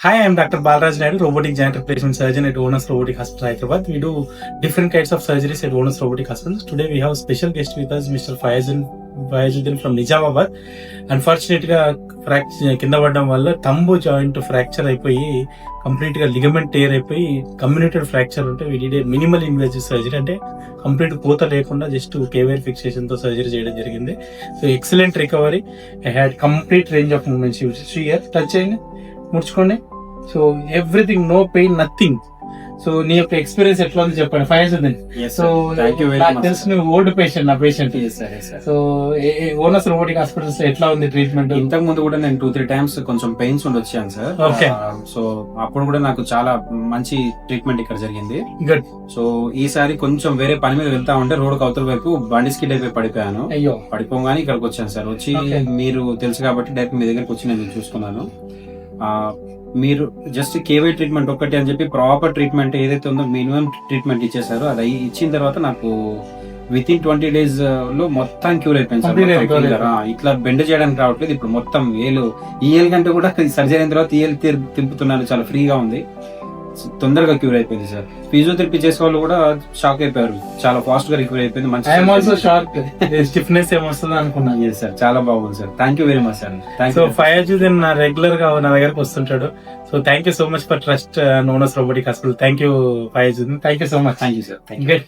Hi, I am Dr. Balraj Naidu, robotic joint replacement surgeon at Onus Robotic Hospital, Hyderabad. We do different kinds of surgeries at Onus Robotic Hospital. Today we have special guest with us, Mr. Fayazuddin from Nizamabad. Unfortunately, కింద పడడం వల్ల thumb joint fracture అయిపోయి complete గా ligament tear అయిపోయి comminuted fracture ఉంటే వీడి minimal invasive surgery అంటే complete పూత లేకుండా జస్ట్ కేవేర్ ఫిక్సేషన్ తో సర్జరీ చేయడం జరిగింది. So excellent recovery. I had complete range of movements. Here touch చేయండి, ముడుచుకోండి. So everything, no pain, nothing. So నీ యొక్క ఎక్స్పీరియన్స్ ఎట్లా ఉంది చెప్పండి ఫయాజుద్దీన్. సో నాకు తెలుసు నువ్వు ఓల్డ్ పేషెంట్, నా patient. So onus robotic hospitals ఎట్లా ఉంది ట్రీట్మెంట్? ఇంతకు ముందు కూడా నేను 2-3 టైమ్స్ కొంచెం పెయిన్స్ ఉండి వచ్చాను సార్. ఓకే. సో అప్పుడు కూడా నాకు చాలా మంచి ట్రీట్మెంట్ ఇక్కడ జరిగింది. గుడ్. సో ఈసారి కొంచెం వేరే పని మీద వెళ్తా ఉంటే రోడ్ అవతల వైపు బండి స్కిడ్ అయిపోయి పడిపోయాను. అయ్యో. పడిపోగానే ఇక్కడికి వచ్చాను సార్. వచ్చి మీరు తెలుసు కాబట్టి డైరెక్ట్ మీ దగ్గరకు వచ్చి నేను చూసుకున్నాను. మీరు జస్ట్ కేవై ట్రీట్మెంట్ ఒక్కటి అని చెప్పి ప్రాపర్ ట్రీట్మెంట్ ఏదైతే ఉందో మినిమం ట్రీట్మెంట్ ఇచ్చేసారో అది ఇచ్చిన తర్వాత నాకు విత్ ఇన్ 20 days లో మొత్తం క్యూర్ అయిపోయింది సార్. ఇట్లా బెండ్ చేయడానికి రావట్లేదు. ఇప్పుడు మొత్తం ఈ ఏలు కంటే కూడా సర్జరీ అయిన తర్వాత ఈ ఏలు తింపుతున్నాను. చాలా ఫ్రీగా ఉంది, తొందరగా క్యూర్ అయిపోయింది సార్. ఫిజియోథెరపీ చేసే వాళ్ళు కూడా షాక్ అయిపోయారు, చాలా ఫాస్ట్ గా రికవర్ అయిపోయింది. మంచి స్టిఫ్నెస్ ఏమొస్తుంది అనుకున్నాను సార్. చాలా బాగుంది sir. Thank you very much sir. So Fayazuddin regular గా నా దగ్గరకు వస్తుంటాడు. So thank you so much for trust Onus robotic hospital. Thank you Fayazuddin. Thank you so much. Thank you sir. Good.